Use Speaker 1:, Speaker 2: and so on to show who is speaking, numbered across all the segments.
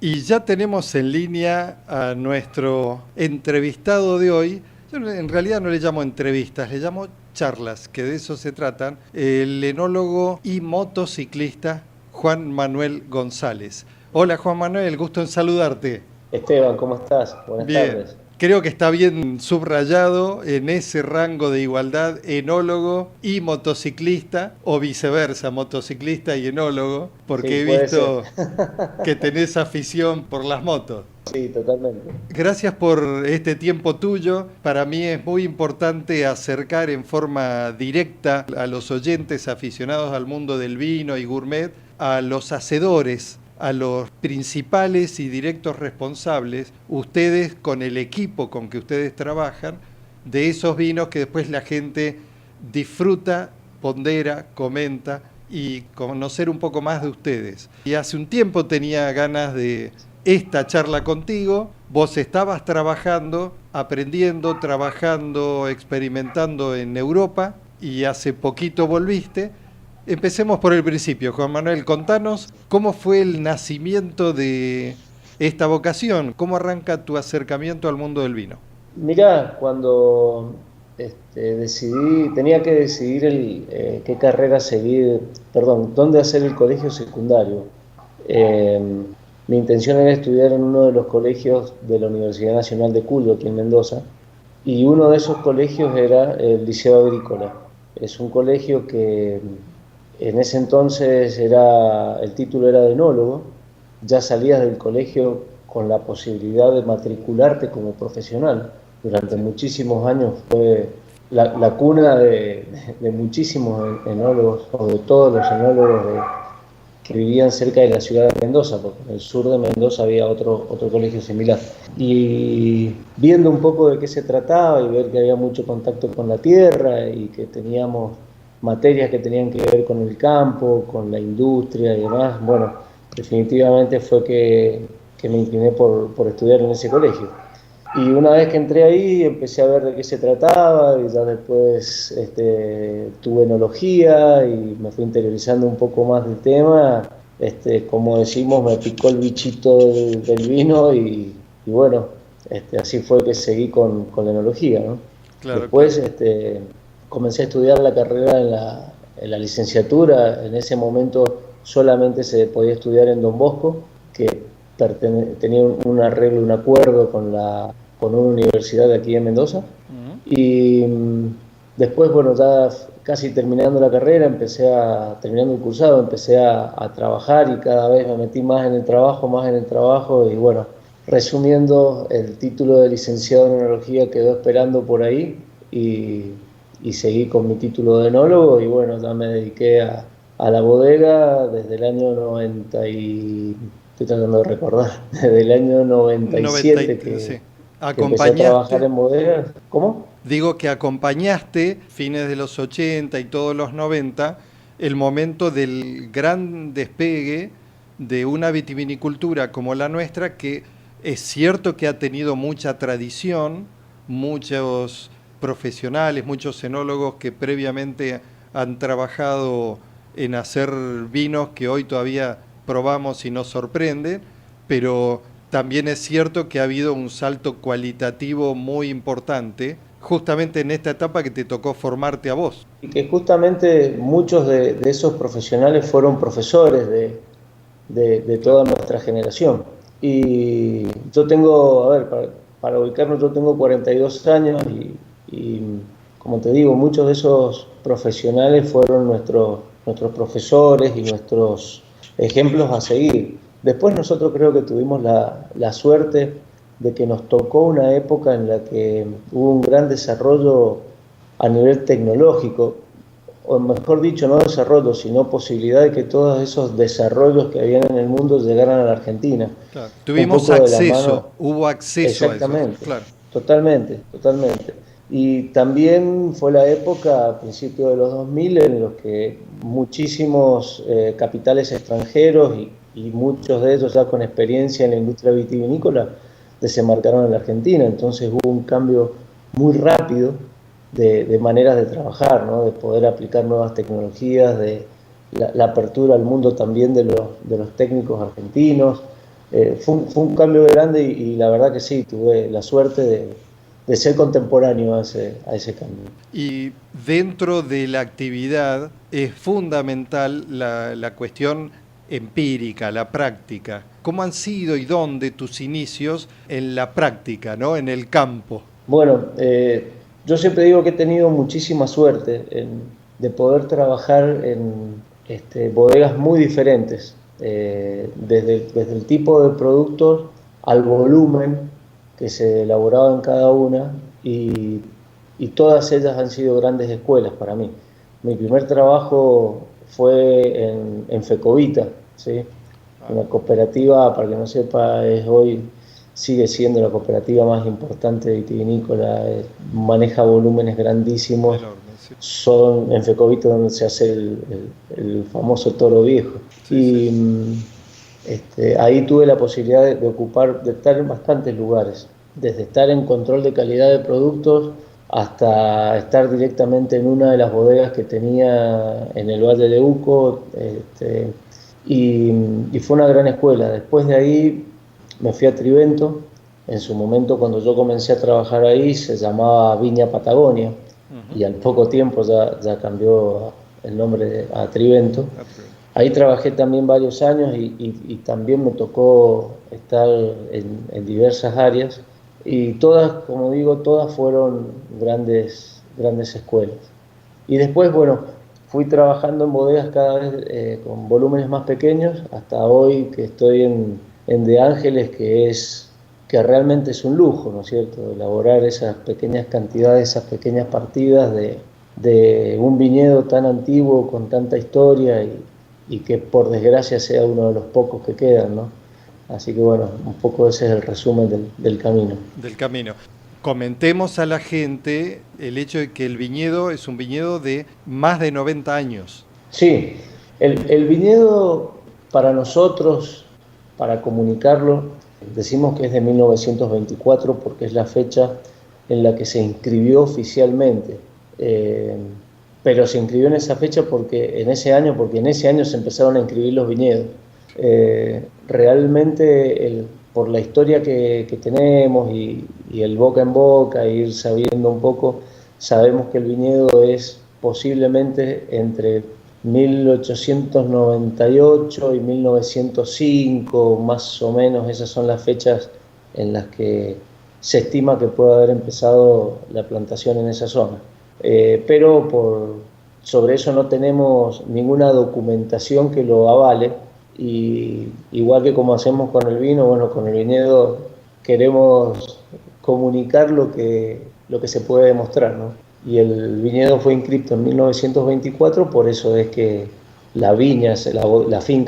Speaker 1: Y ya tenemos en línea a nuestro entrevistado de hoy. Yo en realidad no le llamo entrevistas, le llamo charlas, que de eso se tratan. El enólogo y motociclista Juan Manuel González. Hola Juan Manuel, gusto en saludarte.
Speaker 2: Esteban, ¿cómo estás? Buenas
Speaker 1: Bien,
Speaker 2: tardes.
Speaker 1: creo que está bien subrayado en ese rango de igualdad enólogo y motociclista, o viceversa, motociclista y enólogo,
Speaker 2: Sí,
Speaker 1: porque he
Speaker 2: puede ser.
Speaker 1: visto que tenés afición por las motos.
Speaker 2: Sí, totalmente.
Speaker 1: Gracias por este tiempo tuyo. Para mí es muy importante acercar en forma directa a los oyentes aficionados al mundo del vino y gourmet, a los hacedores, a los principales y directos responsables, ustedes con el equipo con que ustedes trabajan, de esos vinos que después la gente disfruta, pondera, comenta y conocer un poco más de ustedes. Y hace un tiempo tenía ganas de esta charla contigo. Vos estabas trabajando, aprendiendo, trabajando, experimentando en Europa y hace poquito volviste. Empecemos por el principio. Juan Manuel, contanos cómo fue el nacimiento de esta vocación, cómo arranca tu acercamiento al mundo del vino.
Speaker 2: Mirá, cuando tenía que decidir qué carrera seguir, perdón, dónde hacer el colegio secundario. Eh, Mi intención era estudiar en uno de los colegios de la Universidad Nacional de Cuyo, aquí en Mendoza, y uno de esos colegios era el Liceo Agrícola. Es un colegio que en ese entonces el título era de enólogo, ya salías del colegio con la posibilidad de matricularte como profesional. Durante
Speaker 1: Sí.
Speaker 2: muchísimos años fue la cuna de muchísimos enólogos, o de todos los enólogos que vivían cerca de la ciudad de Mendoza, porque en el sur de Mendoza había otro colegio similar. Y viendo un poco de qué se trataba y ver que había mucho contacto con la tierra y que teníamos materias que tenían que ver con el campo, con la industria y demás, bueno, definitivamente fue que me incliné por estudiar en ese colegio. Y una vez que entré ahí, empecé a ver de qué se trataba y ya después tuve enología y me fui interiorizando un poco más del tema. Como decimos, me picó el bichito del vino y bueno, así fue que seguí con la enología, ¿no?
Speaker 1: Claro,
Speaker 2: Después
Speaker 1: claro.
Speaker 2: comencé a estudiar la carrera en la licenciatura. En ese momento solamente se podía estudiar en Don Bosco, que tenía un arreglo, un acuerdo con una universidad de aquí en Mendoza.
Speaker 1: Uh-huh.
Speaker 2: Y después, bueno, ya casi terminando la carrera, terminando el cursado, empecé a trabajar y cada vez me metí más en el trabajo y bueno, resumiendo, el título de licenciado en enología quedó esperando por ahí y, y seguí con mi título de enólogo y bueno, ya me dediqué a la bodega desde el año 90 y... Estoy tratando de recordar, desde el año 97
Speaker 1: Sí.
Speaker 2: que empecé a trabajar
Speaker 1: Acompañaste,
Speaker 2: en bodegas. ¿Cómo?
Speaker 1: digo que acompañaste fines de los 80 y todos los 90 el momento del gran despegue de una vitivinicultura como la nuestra, que es cierto que ha tenido mucha tradición, muchos profesionales, muchos enólogos que previamente han trabajado en hacer vinos que hoy todavía probamos y nos sorprenden, pero también es cierto que ha habido un salto cualitativo muy importante justamente en esta etapa que te tocó formarte a vos.
Speaker 2: Y que justamente muchos de esos profesionales fueron profesores de
Speaker 1: Claro.
Speaker 2: toda nuestra generación. Y yo tengo, a ver, para ubicarnos, yo tengo 42 años y, como te digo, muchos de esos profesionales fueron nuestros profesores y nuestros ejemplos a seguir. Después nosotros creo que tuvimos la suerte de que nos tocó una época en la que hubo un gran desarrollo a nivel tecnológico, o mejor dicho, no desarrollo, sino posibilidad de que todos esos desarrollos que habían en el mundo llegaran a la Argentina.
Speaker 1: Claro.
Speaker 2: Un
Speaker 1: Tuvimos
Speaker 2: poco de la mano,
Speaker 1: acceso, hubo acceso a eso.
Speaker 2: exactamente,
Speaker 1: Claro.
Speaker 2: totalmente, totalmente. Y también fue la época, a principios de los 2000, en los que muchísimos capitales extranjeros y muchos de ellos ya con experiencia en la industria vitivinícola desembarcaron en la Argentina. Entonces hubo un cambio muy rápido de maneras de trabajar, ¿no? De poder aplicar nuevas tecnologías, de la apertura al mundo también de los técnicos argentinos. Fue un cambio grande y la verdad que sí, tuve la suerte de ser contemporáneo a ese cambio.
Speaker 1: Y dentro de la actividad es fundamental la cuestión empírica, la práctica. ¿Cómo han sido y dónde tus inicios en la práctica, ¿no? En el campo?
Speaker 2: Bueno, yo siempre digo que he tenido muchísima suerte de poder trabajar en bodegas muy diferentes, desde el tipo de productos al volumen que se elaboraba en cada una y, y todas ellas han sido grandes escuelas para mí. Mi primer trabajo fue en Fecovita, ¿sí? Una cooperativa, para que no sepa, sigue siendo la cooperativa más importante vitivinícola, maneja volúmenes grandísimos,
Speaker 1: Enorme, sí.
Speaker 2: son en Fecovita donde se hace el famoso toro viejo.
Speaker 1: Sí, sí.
Speaker 2: Y ahí tuve la posibilidad de estar en bastantes lugares, desde estar en control de calidad de productos hasta estar directamente en una de las bodegas que tenía en el Valle de Uco, y fue una gran escuela. Después de ahí me fui a Trivento. En su momento, cuando yo comencé a trabajar ahí, se llamaba Viña Patagonia,
Speaker 1: Ujú.
Speaker 2: y al poco tiempo ya cambió el nombre a Trivento.
Speaker 1: Atrevido.
Speaker 2: Ahí trabajé también varios años y también me tocó estar en diversas áreas y todas, como digo, todas fueron grandes escuelas. Y después, bueno, fui trabajando en bodegas cada vez con volúmenes más pequeños, hasta hoy que estoy en De Ángeles, que realmente es un lujo, ¿no es cierto? Elaborar esas pequeñas cantidades, esas pequeñas partidas de un viñedo tan antiguo, con tanta historia y que por desgracia sea uno de los pocos que quedan, ¿no? Así que bueno, un poco ese es el resumen del camino.
Speaker 1: Del camino. Comentemos a la gente el hecho de que el viñedo es un viñedo de más de 90 años.
Speaker 2: Sí, el viñedo para nosotros, para comunicarlo, decimos que es de 1924 porque es la fecha en la que se inscribió oficialmente. Eh, pero se inscribió en esa fecha porque en ese año se empezaron a inscribir los viñedos. Realmente por la historia que tenemos y el boca en boca, e ir sabiendo un poco, sabemos que el viñedo es posiblemente entre 1898 y 1905, más o menos, esas son las fechas en las que se estima que puede haber empezado la plantación en esa zona. Pero sobre eso no tenemos ninguna documentación que lo avale, y igual que como hacemos con el vino, bueno, con el viñedo queremos comunicar lo que se puede demostrar, ¿no? Y el viñedo fue inscrito en 1924, por eso es que la finca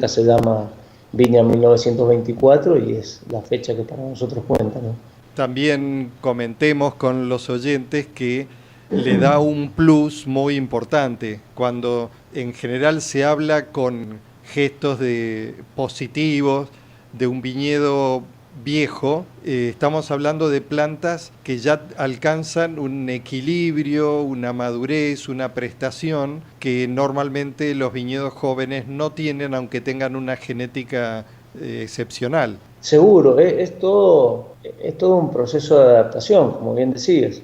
Speaker 2: se llama Viña 1924 y es la fecha que para nosotros cuenta, ¿no?
Speaker 1: También comentemos con los oyentes que le da un plus muy importante cuando en general se habla con gestos positivos de un viñedo viejo. Estamos hablando de plantas que ya alcanzan un equilibrio, una madurez, una prestación que normalmente los viñedos jóvenes no tienen, aunque tengan una genética excepcional.
Speaker 2: Seguro, es todo un proceso de adaptación, como bien decías.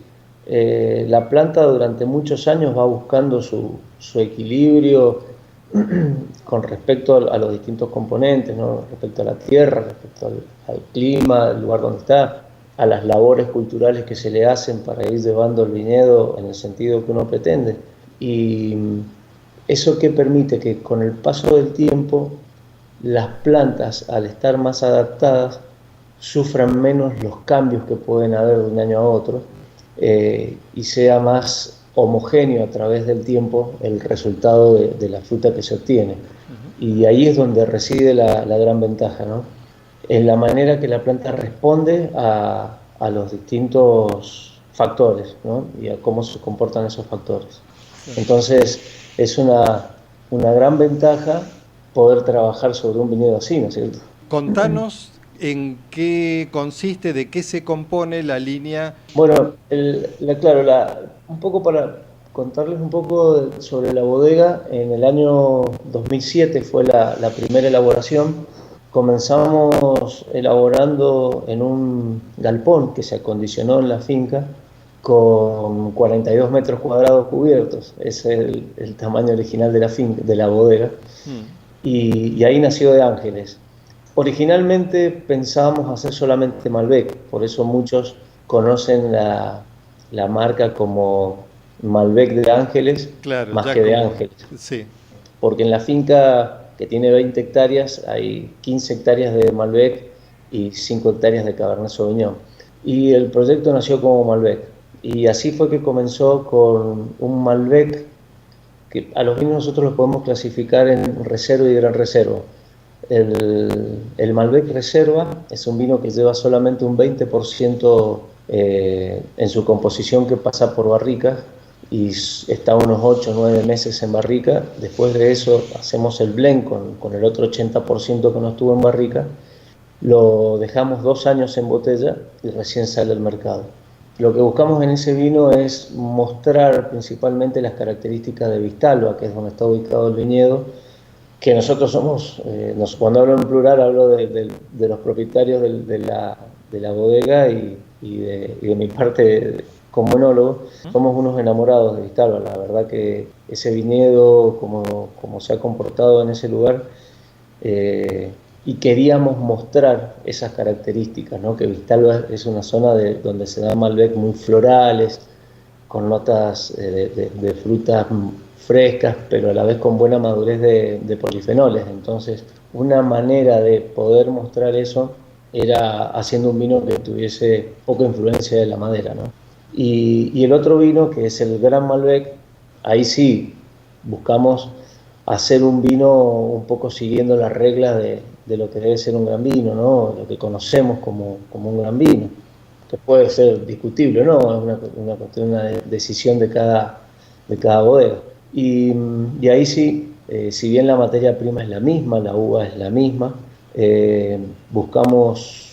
Speaker 2: La planta durante muchos años va buscando su equilibrio con respecto a los distintos componentes, ¿no? Respecto a la tierra, respecto al clima, al lugar donde está, a las labores culturales que se le hacen para ir llevando el viñedo en el sentido que uno pretende. Y eso que permite que con el paso del tiempo las plantas, al estar más adaptadas, sufran menos los cambios que pueden haber de un año a otro, y sea más homogéneo a través del tiempo el resultado de la fruta que se obtiene. Y ahí es donde reside la gran ventaja, ¿no? En la manera que la planta responde a los distintos factores, ¿no? Y a cómo se comportan esos factores.
Speaker 1: Sí.
Speaker 2: Entonces, es una gran ventaja poder trabajar sobre un viñedo así, ¿no es cierto?
Speaker 1: Contanos en qué consiste, de qué se compone la línea.
Speaker 2: Bueno, claro, un poco para contarles un poco sobre la bodega, en el año 2007 fue la primera elaboración. Comenzamos elaborando en un galpón que se acondicionó en la finca con 42 metros cuadrados cubiertos. Ese es el tamaño original de la finca, de la bodega. Y ahí nació De Ángeles. Originalmente pensábamos hacer solamente Malbec, por eso muchos conocen la marca como Malbec de Ángeles,
Speaker 1: Claro,
Speaker 2: más
Speaker 1: ya
Speaker 2: que De
Speaker 1: como...
Speaker 2: Ángeles.
Speaker 1: Sí,
Speaker 2: Porque en la finca, que tiene 20 hectáreas, hay 15 hectáreas de Malbec y 5 hectáreas de Cabernet Sauvignon. Y el proyecto nació como Malbec. Y así fue que comenzó con un Malbec, que a los vinos nosotros los podemos clasificar en reserva y gran reserva. El Malbec Reserva es un vino que lleva solamente un 20% en su composición, que pasa por barrica, y está unos 8 o 9 meses en barrica. Después de eso hacemos el blend con el otro 80% que no estuvo en barrica, lo dejamos 2 años en botella y recién sale al mercado. Lo que buscamos en ese vino es mostrar principalmente las características de Vistalba, que es donde está ubicado el viñedo, que nosotros somos, cuando hablo en plural hablo de los propietarios de la bodega y de mi parte como enólogo. Somos unos enamorados de Vistalba. La verdad que ese viñedo, como se ha comportado en ese lugar, y queríamos mostrar esas características, ¿no? Que Vistalba es una zona donde se da Malbec muy florales, con notas de frutas frescas, pero a la vez con buena madurez de polifenoles. Entonces, una manera de poder mostrar eso era haciendo un vino que tuviese poca influencia de la madera, ¿no? Y el otro vino, que es el Gran Malbec, ahí sí buscamos hacer un vino un poco siguiendo las reglas de lo que debe ser un gran vino, ¿no? Lo que conocemos como un gran vino, que puede ser discutible, ¿no? Es una cuestión, una decisión de cada bodega. Y ahí sí, si bien la materia prima es la misma, la uva es la misma, buscamos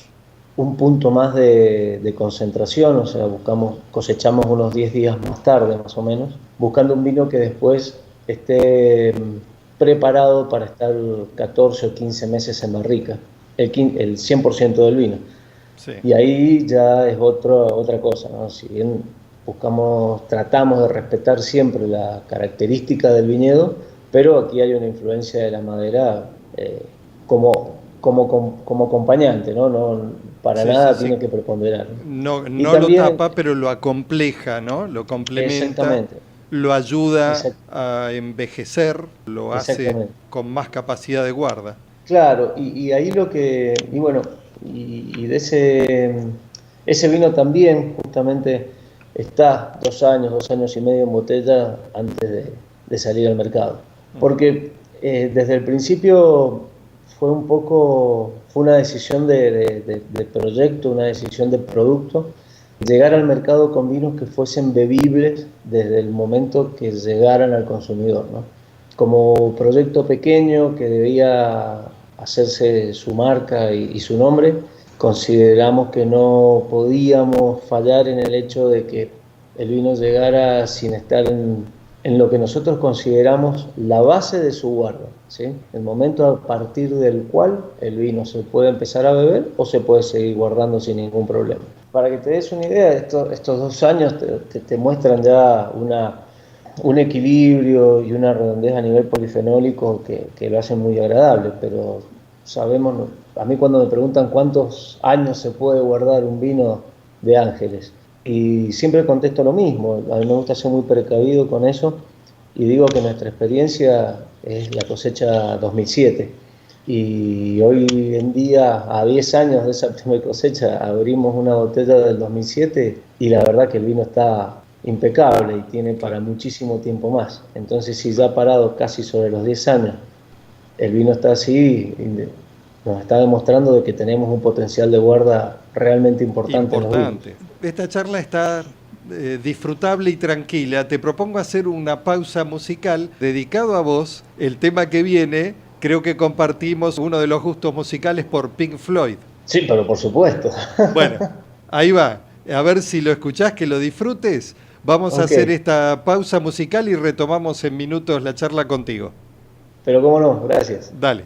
Speaker 2: un punto más de concentración, o sea, cosechamos unos 10 días más tarde, más o menos, buscando un vino que después esté preparado para estar 14 o 15 meses en barrica, el 100% del vino.
Speaker 1: sí.
Speaker 2: Y ahí ya es otra cosa, ¿no? Si bien tratamos de respetar siempre la característica del viñedo, pero aquí hay una influencia de la madera como acompañante, ¿no? Para
Speaker 1: Sí,
Speaker 2: nada
Speaker 1: sí, sí.
Speaker 2: tiene que preponderar.
Speaker 1: No,
Speaker 2: Y
Speaker 1: no lo
Speaker 2: también,
Speaker 1: tapa, pero lo acompleja, ¿no? Lo complementa,
Speaker 2: exactamente,
Speaker 1: lo ayuda
Speaker 2: exact-
Speaker 1: a envejecer, lo hace
Speaker 2: exactamente.
Speaker 1: con más capacidad de guarda.
Speaker 2: Claro, y ahí y bueno, y de ese vino también justamente está 2 años y medio en botella antes de salir al mercado. Porque desde el principio fue una decisión de proyecto, una decisión de producto, llegar al mercado con vinos que fuesen bebibles desde el momento que llegaran al consumidor, ¿no? Como proyecto pequeño que debía hacerse su marca y su nombre, consideramos que no podíamos fallar en el hecho de que el vino llegara sin estar en lo que nosotros consideramos la base de su guarda, ¿sí? El momento a partir del cual el vino se puede empezar a beber o se puede seguir guardando sin ningún problema. Para que te des una idea, estos 2 años te muestran ya un equilibrio y una redondez a nivel polifenólico que lo hacen muy agradable, pero sabemos, a mí cuando me preguntan cuántos años se puede guardar un vino de Ángeles, y siempre contesto lo mismo. A mí me gusta ser muy precavido con eso y digo que nuestra experiencia es la cosecha 2007. Y hoy en día, a 10 años de esa primera cosecha, abrimos una botella del 2007 y la verdad que el vino está impecable y tiene para muchísimo tiempo más. Entonces, si ya parado casi sobre los 10 años, el vino está así, nos está demostrando de que tenemos un potencial de guarda realmente importante en los vinos.
Speaker 1: Importante. Esta charla está disfrutable y tranquila. Te propongo hacer una pausa musical dedicado a vos. El tema que viene, creo que compartimos uno de los gustos musicales por Pink Floyd.
Speaker 2: Sí, pero por supuesto.
Speaker 1: Bueno, ahí va. A ver si lo escuchás, que lo disfrutes. Vamos a hacer esta pausa musical y retomamos en minutos la charla contigo.
Speaker 2: Pero cómo no, gracias.
Speaker 1: Dale.